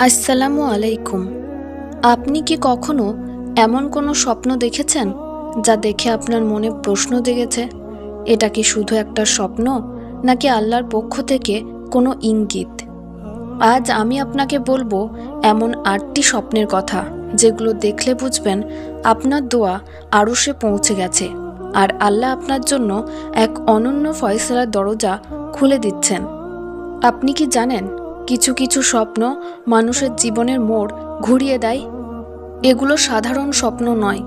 আসসালামু আলাইকুম। আপনি কি কখনো এমন কোনো স্বপ্ন দেখেছেন যা দেখে আপনার মনে প্রশ্ন জেগেছে, এটা কি শুধু একটা স্বপ্ন নাকি আল্লাহর পক্ষ থেকে কোনো ইঙ্গিত? আজ আমি আপনাকে বলবো এমন ৮টি স্বপ্নের কথা যেগুলো দেখলে বুঝবেন আপনার দোয়া আরশে পৌঁছে গেছে আর আল্লাহ আপনার জন্য এক অনন্য ফয়সালার দরজা খুলে দিচ্ছেন। আপনি কি জানেন কিছু কিছু স্বপ্ন মানুষের জীবনের মোড় ঘুরিয়ে দেয়? এগুলো সাধারণ স্বপ্ন নয়,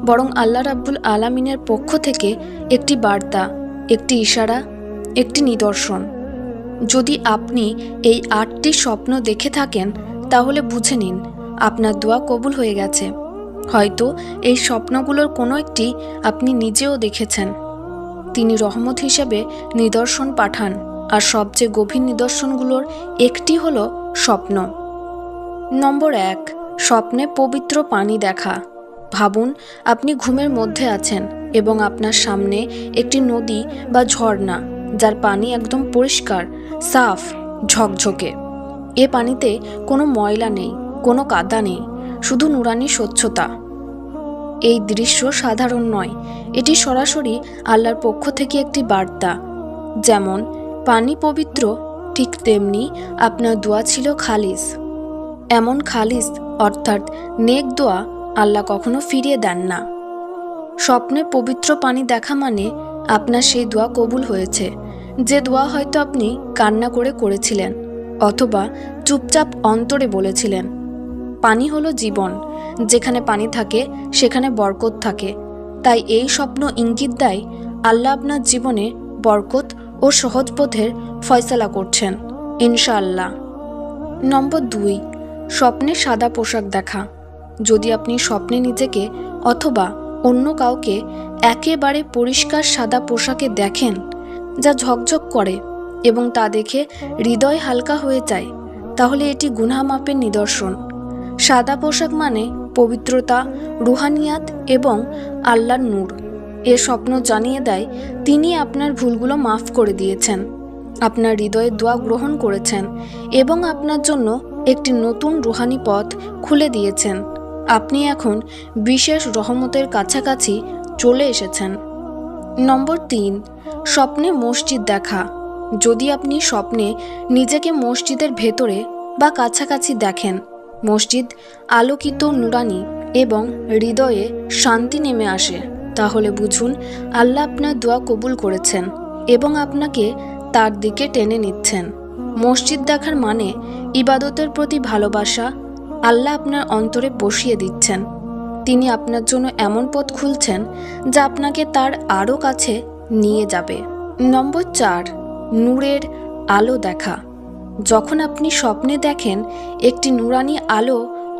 বরং আল্লাহ রাব্বুল আলামিনের পক্ষ থেকে একটি বার্তা, একটি ইশারা, একটি নিদর্শন। যদি আপনি এই ৮টি স্বপ্ন দেখে থাকেন তাহলে বুঝে নিন আপনার দোয়া কবুল হয়ে গেছে। হয়তো এই স্বপ্নগুলোর কোনো একটি আপনি নিজেও দেখেছেন। তিনি রহমত হিসেবে নিদর্শন পাঠান, আর সবচেয়ে গভীর নিদর্শনগুলোর একটি হলো স্বপ্ন। নম্বর ১, স্বপ্নে পবিত্র পানি দেখা। ভাবুন আপনি ঘুমের মধ্যে আছেন এবং আপনার সামনে একটি নদী বা ঝর্ণা, যার পানি একদম পরিষ্কার, সাফ, ঝকঝকে। এ পানিতে কোনো ময়লা নেই, কোনো কাদা নেই, শুধু নুরানি স্বচ্ছতা। এই দৃশ্য সাধারণ নয়, এটি সরাসরি আল্লাহর পক্ষ থেকে একটি বার্তা। যেমন পানি পবিত্র, ঠিক তেমনি আপনার দোয়া ছিল খালিস। এমন খালিস অর্থাৎ নেক দোয়া আল্লাহ কখনো ফিরিয়ে দেন না। স্বপ্নে পবিত্র পানি দেখা মানে আপনার সেই দোয়া কবুল হয়েছে, যে দোয়া হয়তো আপনি কান্না করে করেছিলেন অথবা চুপচাপ অন্তরে বলেছিলেন। পানি হলো জীবন, যেখানে পানি থাকে সেখানে বরকত থাকে। তাই এই স্বপ্ন ইঙ্গিত দেয় আল্লাহ আপনার জীবনে বরকত ও সহজ পথের ফয়সালা করছেন, ইনশাআল্লাহ। নম্বর ২, স্বপ্নে সাদা পোশাক দেখা। যদি আপনি স্বপ্নে নিজেকে অথবা অন্য কাউকে একেবারে পরিষ্কার সাদা পোশাকে দেখেন, যা ঝকঝক করে এবং তা দেখে হৃদয় হালকা হয়ে যায়, তাহলে এটি গুনাহ মাপের নিদর্শন। সাদা পোশাক মানে পবিত্রতা, রুহানিয়াত এবং আল্লাহর নূর। এ স্বপ্ন জানিয়ে দেয় তিনি আপনার ভুলগুলো মাফ করে দিয়েছেন, আপনার হৃদয়ে দোয়া গ্রহণ করেছেন এবং আপনার জন্য একটি নতুন রুহানি পথ খুলে দিয়েছেন। আপনি এখন বিশেষ রহমতের কাছাকাছি চলে এসেছেন। নম্বর ৩, স্বপ্নে মসজিদ দেখা। যদি আপনি স্বপ্নে নিজেকে মসজিদের ভেতরে বা কাছাকাছি দেখেন, মসজিদ আলোকিত, নুরানি এবং হৃদয়ে শান্তি নেমে আসে, তাহলে বুঝুন আল্লাহ আপনার দোয়া কবুল করেছেন এবং আপনাকে তার দিকে টেনে নিচ্ছেন। মসজিদ দেখার মানে ইবাদতের প্রতি ভালোবাসা। আল্লাহ আপনার অন্তরে বসিয়ে দিচ্ছেন। তিনি আপনার জন্য এমন পথ খুলছেন যা আপনাকে তার আরও কাছে নিয়ে যাবে। নম্বর ৪, নূরের আলো দেখা। যখন আপনি স্বপ্নে দেখেন একটি নুরানি আলো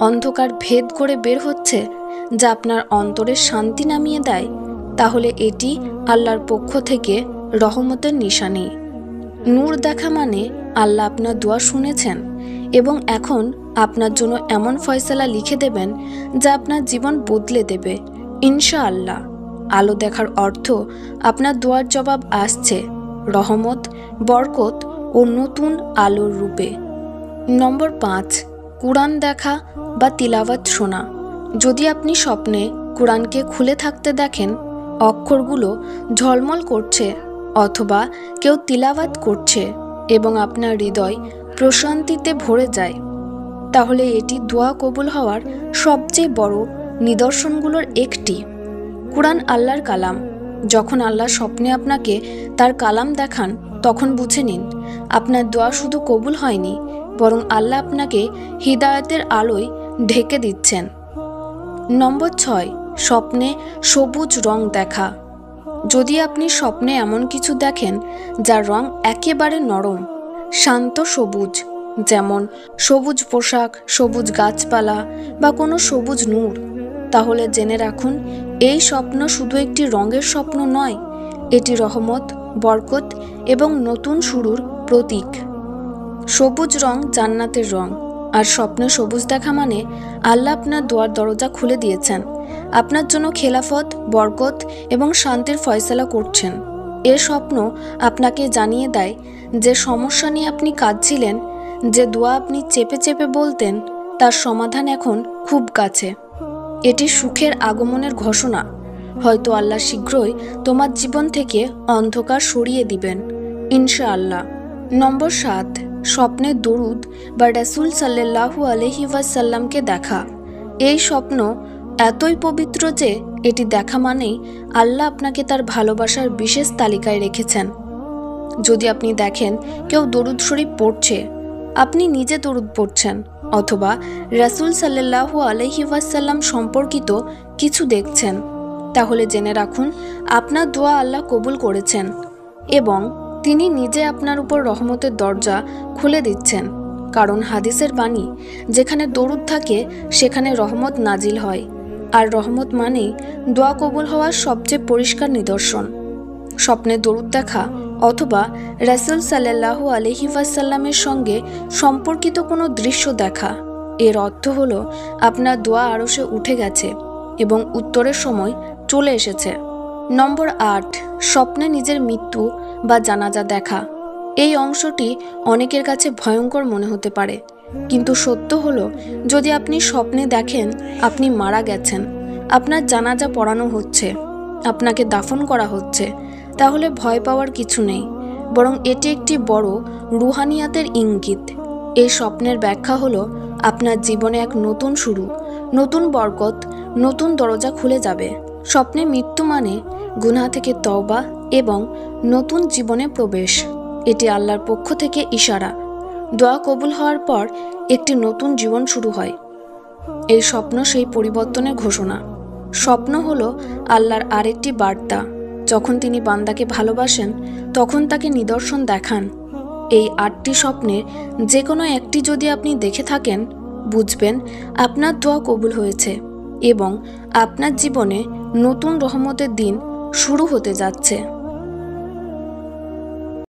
অন্ধকার ভেদ করে বের হচ্ছে, যা আপনার অন্তরে শান্তি নামিয়ে দেয়, তাহলে এটি আল্লাহর পক্ষ থেকে রহমতের নিশানি। নূর দেখা মানে আল্লাহ আপনার দোয়া শুনেছেন এবং এখন আপনার জন্য এমন ফয়সালা লিখে দেবেন যা আপনার জীবন বদলে দেবে, ইনশাআল্লাহ। আলো দেখার অর্থ আপনার দোয়ার জবাব আসছে, রহমত, বরকত ও নতুন আলোর রূপে। নম্বর ৫, কুরআন দেখা বা তিলাওয়াত শোনা। যদি আপনি স্বপ্নে কুরআনকে খুলে থাকতে দেখেন, অক্ষরগুলো ঝলমল করছে অথবা কেউ তিলাওয়াত করছে এবং আপনার হৃদয় প্রশান্তিতে ভরে যায়, তাহলে এটি দোয়া কবুল হওয়ার সবচেয়ে বড় নিদর্শনগুলোর একটি। কুরআন আল্লাহর কালাম। যখন আল্লাহ স্বপ্নে আপনাকে তার কালাম দেখান, তখন বুঝে নিন আপনার দোয়া শুধু কবুল হয়নি, বরং আল্লাহ আপনাকে হিদায়াতের আলোয় ঢেকে দিচ্ছেন। নম্বর ৬, স্বপ্নে সবুজ রং দেখা। যদি আপনি স্বপ্নে এমন কিছু দেখেন যার রং একেবারে নরম, শান্ত সবুজ, যেমন সবুজ পোশাক, সবুজ গাছপালা বা কোনো সবুজ নূর, তাহলে জেনে রাখুন এই স্বপ্ন শুধু একটি রঙের স্বপ্ন নয়, এটি রহমত, বরকত এবং নতুন শুরুর প্রতীক। সবুজ রং জান্নাতের রং, আর স্বপ্নে সবুজ দেখা মানে আল্লাহ আপনার দোয়ার দরজা খুলে দিয়েছেন, আপনার জন্য খেলাফত, বরকত এবং শান্তির ফয়সালা করছেন। এ স্বপ্ন আপনাকে জানিয়ে দেয় যে সমস্যা নিয়ে আপনি কাঁদছিলেন যে দোয়া আপনি চেপে চেপে বলতেন তার সমাধান এখন খুব কাছে। এটি সুখের আগমনের ঘোষণা। হয়তো আল্লাহ শীঘ্রই তোমার জীবন থেকে অন্ধকার সরিয়ে দিবেন, ইনশাআল্লাহ। নম্বর 7, স্বপ্নে দরুদ বা রাসূল সাল্লাল্লাহু আলাইহি ওয়াসাল্লামকে দেখা। এই স্বপ্ন এতই পবিত্র যে এটি দেখা মানেই আল্লাহ আপনাকে তার ভালোবাসার বিশেষ তালিকায় রেখেছেন। যদি আপনি দেখেন কেউ দরুদ শরীফ পড়ছে, আপনি নিজে দরুদ পড়ছেন, অথবা রাসূল সাল্লাল্লাহু আলাইহি ওয়াসাল্লাম সম্পর্কিত কিছু দেখছেন, তাহলে জেনে রাখুন আপনার দোয়া আল্লাহ কবুল করেছেন এবং তিনি নিজে আপনার উপর রহমতের দরজা খুলে দিচ্ছেন। কারণ হাদিসের বাণী, যেখানে দরুদ থাকে সেখানে রহমত নাজিল হয়, আর রহমত মানেই দোয়া কবুল হওয়ার সবচেয়ে পরিষ্কার নিদর্শন। স্বপ্নে দরুদ দেখা অথবা রাসূল সাল্লাল্লাহু আলাইহি ওয়াসাল্লামের সঙ্গে সম্পর্কিত কোনো দৃশ্য দেখা, এর অর্থ হলো আপনার দোয়া আরশে উঠে গেছে এবং উত্তরের সময় চলে এসেছে। নম্বর 8, স্বপ্নে নিজের মৃত্যু বা জানাজা দেখা। এই অংশটি অনেকের কাছে ভয়ঙ্কর মনে হতে পারে, কিন্তু সত্য হলো যদি আপনি স্বপ্নে দেখেন আপনি মারা গেছেন, আপনার জানাজা পড়ানো হচ্ছে, আপনাকে দাফন করা হচ্ছে, তাহলে ভয় পাওয়ার কিছু নেই, বরং এটি একটি বড় রুহানিয়াতের ইঙ্গিত। এই স্বপ্নের ব্যাখ্যা হলো আপনার জীবনে এক নতুন শুরু, নতুন বরকত, নতুন দরজা খুলে যাবে। স্বপ্নে মৃত্যু মানে গুনাহ থেকে তওবা এবং নতুন জীবনে প্রবেশ। এটি আল্লাহর পক্ষ থেকে ইশারা। দোয়া কবুল হওয়ার পর একটি নতুন জীবন শুরু হয়। এই স্বপ্ন সেই পরিবর্তনের ঘোষণা। স্বপ্ন হলো আল্লাহর আরেকটি বার্তা। যখন তিনি বান্দাকে ভালোবাসেন তখন তাকে নিদর্শন দেখান। এই 8টি স্বপ্নের যে কোনো একটি যদি আপনি দেখে থাকেন, বুঝবেন আপনার দোয়া কবুল হয়েছে এবং আপনার জীবনে নতুন রহমতের দিন শুরু হতে যাচ্ছে।